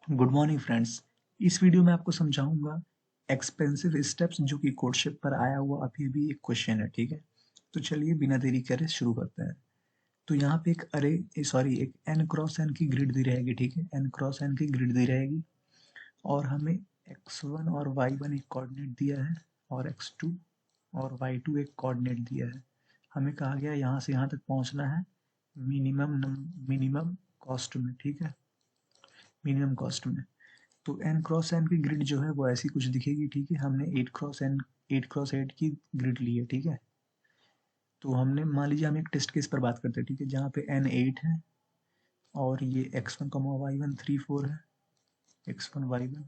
Good morning friends. इस video में आपको समझाऊंगा एक्सपेंसिव स्टेप्स जो कि कोडशिप पर आया हुआ अभी अभी एक क्वेश्चन है। ठीक है, तो चलिए बिना देरी करे शुरू करते हैं। तो यहाँ पे एक एक एन क्रॉस एन की ग्रिड दी रहेगी। ठीक है, एन क्रॉस एन की ग्रिड दी रहेगी और हमें x1 और y1 एक कोऑर्डिनेट दिया है और x2 और y2 एक कोऑर्डिनेट दिया है। हमें कहा गया यहाँ से यहाँ तक पहुँचना है मिनिमम कॉस्ट में। ठीक है, मिनिमम कॉस्ट में। तो एन क्रॉस एन की ग्रिड जो है वो ऐसी कुछ दिखेगी। ठीक है, हमने 8 क्रॉस 8 की ग्रिड ली है। ठीक है, तो हमने मान लीजिए हम एक टेस्ट केस पर बात करते हैं। ठीक है, जहाँ पे एन 8 है और ये x1 y1 3 4 है, x1 y1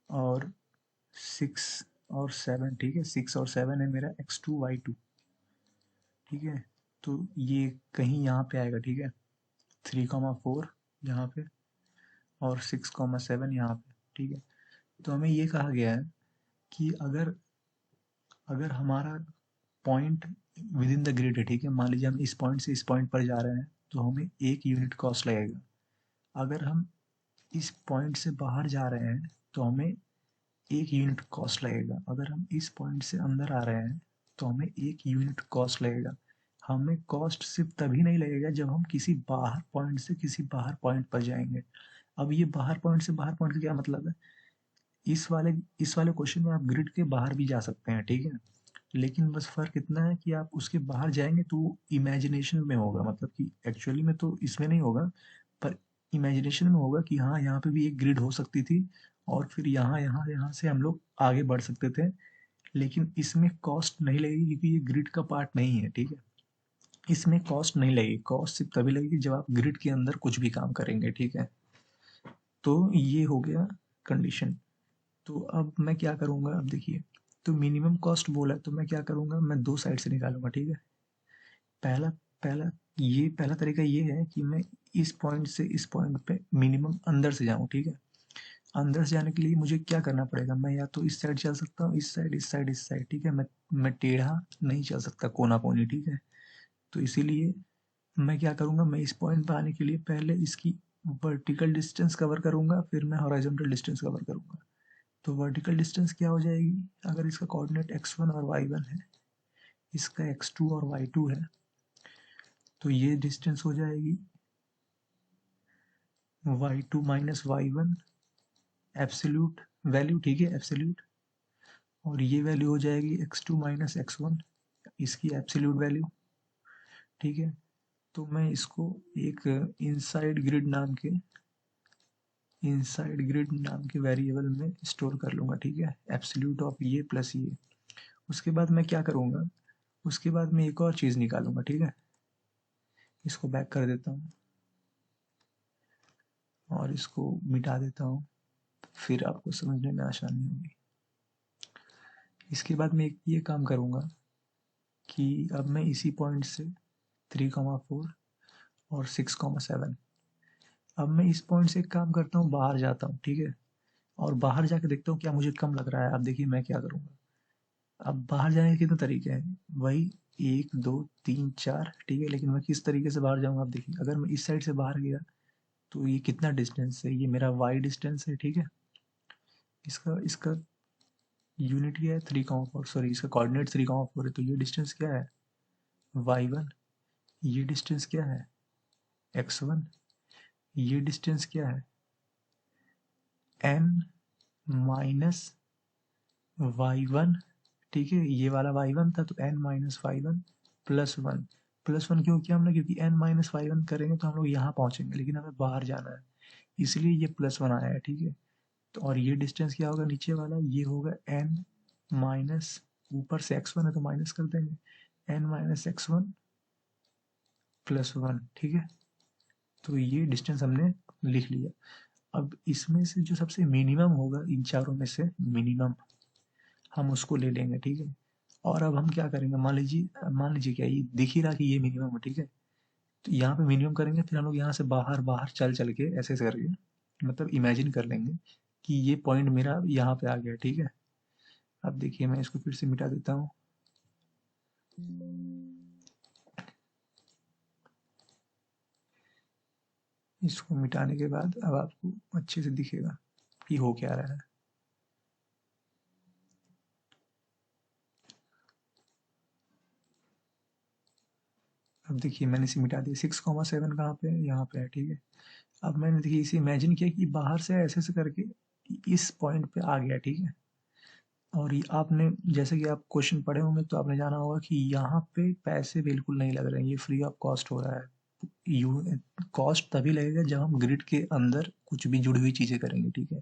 और 6 और 7। ठीक है, 6 और 7 है मेरा x2 y2। ठीक है, तो ये कहीं यहाँ पे आएगा। ठीक है, 3 4 यहाँ पे और 6 7 यहाँ पे। ठीक है, तो हमें ये कहा गया है कि अगर अगर हमारा point with in the grid है। ठीक है, मान लीजिए हम इस पॉइंट से इस पॉइंट पर जा रहे हैं तो हमें 1 यूनिट कॉस्ट लगेगा। अगर हम इस पॉइंट से बाहर जा रहे हैं तो हमें 1 यूनिट कॉस्ट लगेगा। अगर हम इस पॉइंट से अंदर आ रहे हैं तो हमें 1 यूनिट कॉस्ट लगेगा। हमें कॉस्ट सिर्फ तभी नहीं लगेगा जब हम किसी बाहर पॉइंट से किसी बाहर पॉइंट पर जाएंगे। अब ये बाहर पॉइंट से बाहर पॉइंट का क्या मतलब है? इस वाले इस वाले क्वेश्चन में आप ग्रिड के बाहर भी जा सकते हैं। ठीक है, लेकिन बस फ़र्क इतना है कि आप उसके बाहर जाएँगे तो वो इमेजिनेशन में होगा, मतलब कि एक्चुअली में तो इसमें नहीं होगा, पर इमेजिनेशन में होगा कि हाँ, यहाँ पे भी एक ग्रिड हो सकती थी और फिर यहाँ से हम लोग आगे बढ़ सकते थे। लेकिन इसमें कॉस्ट नहीं लगेगी क्योंकि ये ग्रिड का पार्ट नहीं है। ठीक है, इसमें कॉस्ट नहीं लगेगी। कॉस्ट सिर्फ तभी लगेगी जब आप ग्रिड के अंदर कुछ भी काम करेंगे। ठीक है, तो ये हो गया कंडीशन। तो अब मैं क्या करूँगा, अब देखिए, तो मिनिमम कॉस्ट बोला है तो मैं क्या करूँगा, मैं 2 साइड से निकालूँगा। ठीक है, पहला पहला पहला तरीका ये है कि मैं इस पॉइंट से इस पॉइंट पे मिनिमम अंदर से जाऊँ। ठीक है, अंदर से जाने के लिए मुझे क्या करना पड़ेगा, मैं या तो इस साइड चल सकता हूँ, इस साइड। ठीक है, मैं टेढ़ा नहीं चल सकता, कोना कोनी। ठीक है, तो इसीलिए मैं क्या करूँगा, मैं इस पॉइंट पे आने के लिए पहले इसकी वर्टिकल डिस्टेंस कवर करूँगा, फिर मैं हॉरिजॉन्टल डिस्टेंस कवर करूँगा। तो वर्टिकल डिस्टेंस क्या हो जाएगी, अगर इसका कोऑर्डिनेट x1 और y1 है, इसका x2 और y2 है, तो ये डिस्टेंस हो जाएगी y2 minus y1 absolute value. ठीक है, एब्सोल्यूट। और ये वैल्यू हो जाएगी x2 माइनस x1, इसकी एब्सोल्यूट वैल्यू। ठीक है, तो मैं इसको एक इनसाइड ग्रिड नाम के वेरिएबल में स्टोर कर लूँगा। ठीक है, एब्सोल्यूट ऑफ ये प्लस ये। उसके बाद मैं क्या करूँगा, उसके बाद मैं एक और चीज़ निकालूंगा। ठीक है, इसको बैक कर देता हूँ और इसको मिटा देता हूँ, फिर आपको समझने में आसानी होगी। इसके बाद मैं ये काम करूँगा कि अब मैं इसी पॉइंट से 3 4 और 6 7, अब मैं इस पॉइंट से एक काम करता हूँ, बाहर जाता हूँ। ठीक है, और बाहर जाके देखता हूँ क्या मुझे कम लग रहा है। अब देखिए मैं क्या करूँगा, अब बाहर जाने के कितने तरीके हैं, वही 1 2 3 4। ठीक है, लेकिन मैं किस तरीके से बाहर जाऊँगा, आप देखिए, अगर मैं इस साइड से बाहर गया तो ये कितना डिस्टेंस है, ये मेरा y डिस्टेंस है। ठीक है, इसका इसका यूनिट क्या है, 3 4, सॉरी इसका कोऑर्डिनेट 3 4 है, तो ये डिस्टेंस क्या है, y1। ये डिस्टेंस क्या है, x1। ये डिस्टेंस क्या है, n माइनस y1। ठीक है, ये वाला y1 था तो n minus y1 plus one. Plus one क्यों किया हमने, क्योंकि n माइनस y1 करेंगे तो हम लोग यहाँ पहुँचेंगे, लेकिन हमें बाहर जाना है, इसलिए ये +1 आया है। ठीक है, तो और ये डिस्टेंस क्या होगा, नीचे वाला ये होगा n माइनस, ऊपर से x1 है तो माइनस कर देंगे, n minus x1 plus one. ठीक है, तो ये डिस्टेंस हमने लिख लिया। अब इसमें से जो सबसे मिनिमम होगा इन चारों में से मिनिमम, हम उसको ले लेंगे। ठीक है, और अब हम क्या करेंगे, मान लीजिए क्या, ये दिख ही रहा कि ये मिनिमम है। ठीक है, तो यहाँ पे मिनिमम करेंगे, फिर हम लोग यहाँ से बाहर बाहर चल चल के ऐसे ऐसे करके, मतलब इमेजिन कर लेंगे कि ये पॉइंट मेरा यहाँ पे आ गया। ठीक है, अब देखिए मैं इसको फिर से मिटा देता हूँ। इसको मिटाने के बाद अब आपको अच्छे से दिखेगा कि हो क्या रहा है। अब देखिए मैंने इसे मिटा दिया। 6,7 कहाँ पे है? यहाँ पे है, ठीक है। अब मैंने देखिए इसे इमेजिन किया कि बाहर से ऐसे ऐसे करके इस पॉइंट पे आ गया, ठीक है। और ये आपने जैसे कि आप क्वेश्चन पढ़े होंगे तो आपने जाना होगा कि यहाँ पे पैसे बिल्कुल नहीं लग रहे हैं, ये फ्री ऑफ कॉस्ट हो रहा है। यू कॉस्ट तभी लगेगा जब हम ग्रिड के अंदर कुछ भी जुड़ी हुई चीज़ें करेंगे, ठीक है।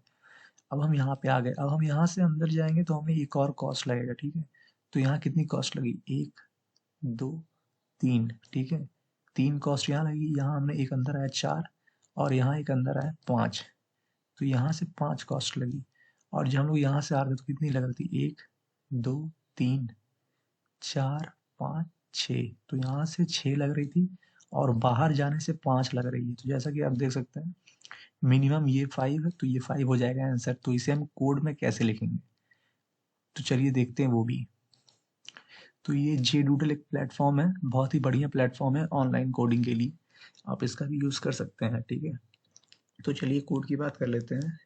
अब हम यहाँ पे आ गए, अब हम यहाँ से अंदर जाएंगे तो हमें एक और कॉस्ट लगेगा, ठीक है। तो यहाँ कितनी कॉस्ट लगी? 1, 2, 3, ठीक है। 3 कॉस्ट यहाँ लगी, यहाँ हमने एक अंदर आया 4 और यहाँ एक अंदर आया 5, तो यहाँ से 5 कॉस्ट लगी। और जब हम लोग यहाँ से आ रहे थे तो कितनी लग रही थी? 1, 2, 3, 4, 5, 6, तो यहाँ से 6 लग रही थी और बाहर जाने से 5 लग रही है। तो जैसा कि आप देख सकते हैं मिनिमम ये 5 है, तो ये 5 हो जाएगा आंसर। तो इसे हम कोड में कैसे लिखेंगे? तो चलिए देखते हैं वो भी। तो ये जे डूडल एक प्लेटफॉर्म है, बहुत ही बढ़िया प्लेटफॉर्म है ऑनलाइन कोडिंग के लिए, आप इसका भी यूज़ कर सकते हैं, ठीक है। तो चलिए कोड की बात कर लेते हैं।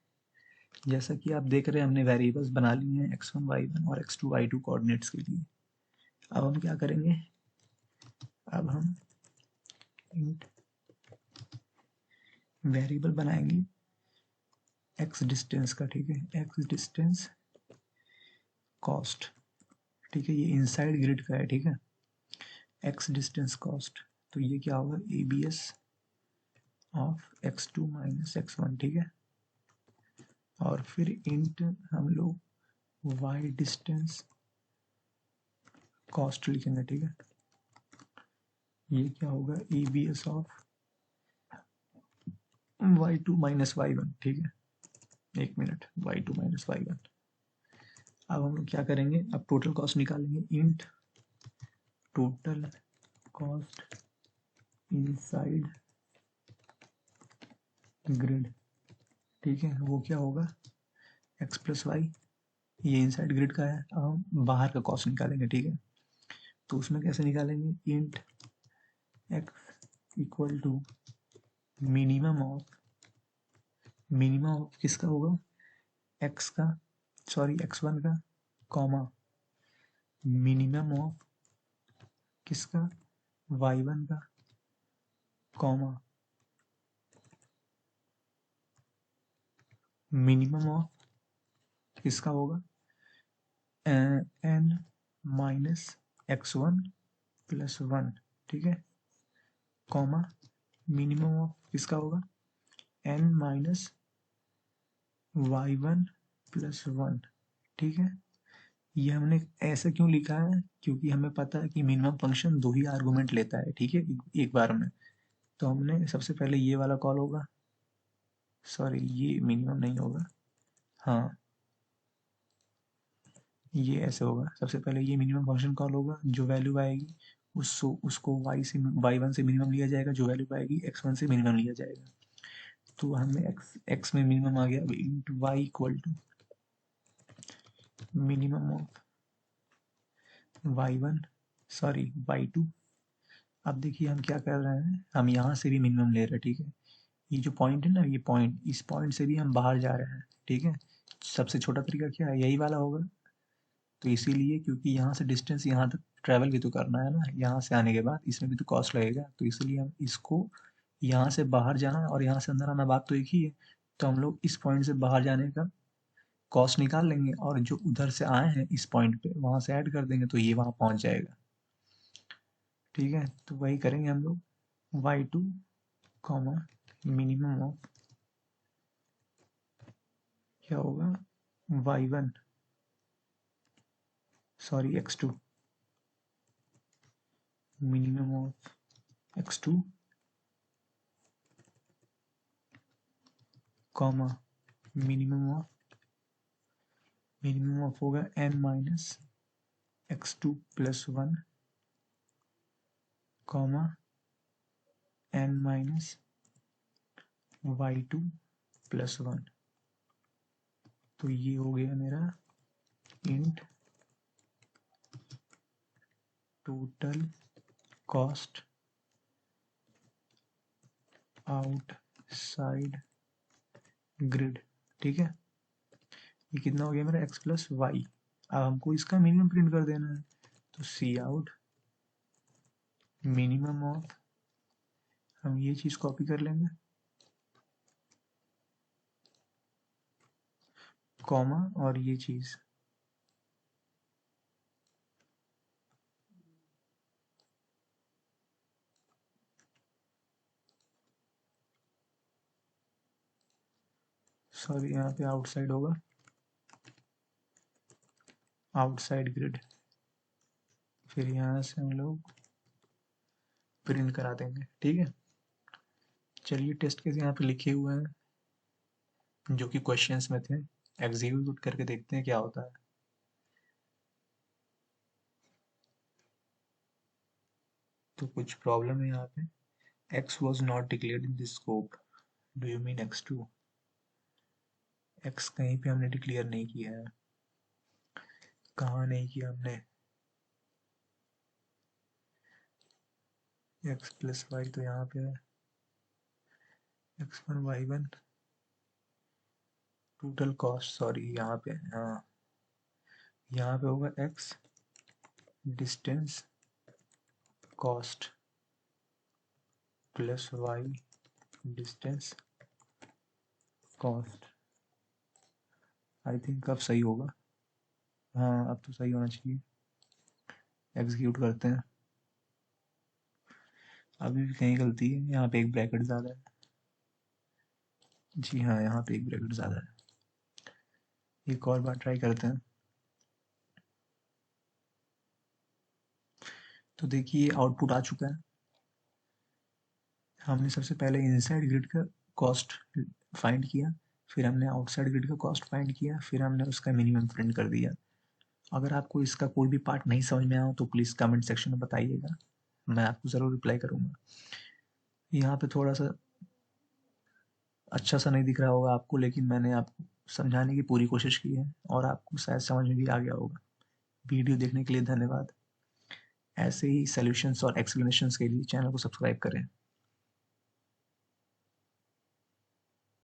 जैसा कि आप देख रहे हैं हमने वेरिएबल्स बना लिए हैं x1 y1 और x2 y2 कोऑर्डिनेट्स के लिए। अब हम क्या करेंगे? अब हम इंट वेरिएबल बनाएंगे x डिस्टेंस का, ठीक है। x डिस्टेंस कॉस्ट, ठीक है, ये इनसाइड ग्रिड का है, ठीक है। x डिस्टेंस कॉस्ट, तो ये क्या होगा? abs of x2 minus x1, ठीक है। और फिर इंट हम लोग y डिस्टेंस कॉस्ट लिखेंगे, ठीक है। ये क्या होगा? abs of y2 minus y1, ठीक है। एक मिनट, y2 माइनस y1। अब हम लोग क्या करेंगे? अब टोटल कॉस्ट निकालेंगे। Int total cost inside grid, ठीक है। वो क्या होगा? x प्लस वाई, ये इनसाइड ग्रिड का है। अब हम बाहर का कॉस्ट निकालेंगे, ठीक है। तो उसमें कैसे निकालेंगे? Int x equal to minimum of किसका होगा? x का, सॉरी x1 का, कॉमा मिनिमम ऑफ किसका? y1 का, कॉमा मिनिमम ऑफ किसका होगा? n माइनस x1 प्लस 1, ठीक है, कॉमा मिनिमम ऑफ किसका होगा? n माइनस y1 प्लस 1, ठीक है। ये हमने ऐसे क्यों लिखा है? क्योंकि हमें पता है कि मिनिमम फंक्शन 2 ही आर्गुमेंट लेता है, ठीक है, एक बार में। तो हमने सबसे पहले ये वाला कॉल होगा, सॉरी ये मिनिमम नहीं होगा, हाँ ये ऐसे होगा। सबसे पहले ये मिनिमम फंक्शन कॉल होगा, जो वैल्यू आएगी उसको y1 से मिनिमम लिया जाएगा, जो वैल्यू आएगी x1 से मिनिमम लिया जाएगा। तो हमें x में मिनिमम आ गया। अब int y equal to minimum of y1, sorry y2। अब देखिए हम क्या कर रहे हैं, हम यहाँ से भी मिनिमम ले रहे हैं, ठीक है। ये जो पॉइंट है ना, ये पॉइंट, इस पॉइंट से भी हम बाहर जा रहे हैं, ठीक है। सबसे छोटा तरीका क्या है? यही वाला होगा। तो इसीलिए, क्योंकि यहाँ से डिस्टेंस यहाँ तक ट्रैवल भी तो करना है ना, यहाँ से आने के बाद इसमें भी तो कॉस्ट लगेगा, तो इसलिए हम इसको यहाँ से बाहर जाना और यहाँ से अंदर आना, बात तो एक ही है। तो हम लोग इस पॉइंट से बाहर जाने का कॉस्ट निकाल लेंगे और जो उधर से आए हैं इस पॉइंट पे वहाँ से ऐड कर देंगे, तो ये वहाँ पहुँच जाएगा, ठीक है। तो वही करेंगे हम लोग। y2 कॉमा मिनिमम ऑफ क्या होगा? y1, sorry x2, minimum of x2 comma minimum of होगा n minus x2 plus 1, comma n minus y2 plus 1। तो ये हो गया मेरा int total cost side grid, ठीक है। ये कितना हो गया मेरा x प्लस वाई। अब हमको इसका मिनिमम प्रिंट कर देना है, तो सी आउट मिनिमम ऑफ, हम ये चीज कॉपी कर लेंगे, कॉमा और ये चीज, सॉरी यहाँ पे आउटसाइड होगा, आउटसाइड ग्रिड, फिर यहाँ से हम लोग प्रिंट करा देंगे, ठीक है। चलिए टेस्ट केस यहाँ पे लिखे हुए हैं जो कि क्वेश्चंस में थे, एग्जीक्यूट करके देखते हैं क्या होता है। तो कुछ प्रॉब्लम है यहाँ पे, x was not declared in this scope, do you mean x2? x कहीं पे हमने डिक्लेयर नहीं किया है, कहाँ नहीं किया हमने, x प्लस वाई तो यहाँ पे है, x1 y1 total cost, sorry यहाँ पे, हाँ यहाँ पे होगा x distance cost plus Y distance cost. I think अब सही होगा, हाँ अब तो सही होना चाहिए। एग्जीक्यूट करते हैं, अभी भी कहीं गलती है, यहाँ पे एक ब्रैकेट ज़्यादा है, जी हाँ यहाँ पे एक ब्रैकेट ज़्यादा है। एक और बार ट्राई करते हैं, तो देखिए आउटपुट आ चुका है। हमने सबसे पहले इनसाइड ग्रिड का कॉस्ट फाइंड किया, फिर हमने आउटसाइड ग्रिड का कॉस्ट फाइंड किया, फिर हमने उसका मिनिमम प्रिंट कर दिया। अगर आपको इसका कोई भी पार्ट नहीं समझ में आया तो प्लीज़ कमेंट सेक्शन में बताइएगा, मैं आपको ज़रूर रिप्लाई करूँगा। यहाँ पे थोड़ा सा अच्छा सा नहीं दिख रहा होगा आपको, लेकिन मैंने आपको समझाने की पूरी कोशिश की है और आपको शायद समझ में भी आ गया होगा। वीडियो देखने के लिए धन्यवाद। ऐसे ही सॉल्यूशंस और एक्सप्लेनेशंस के लिए चैनल को सब्सक्राइब करें।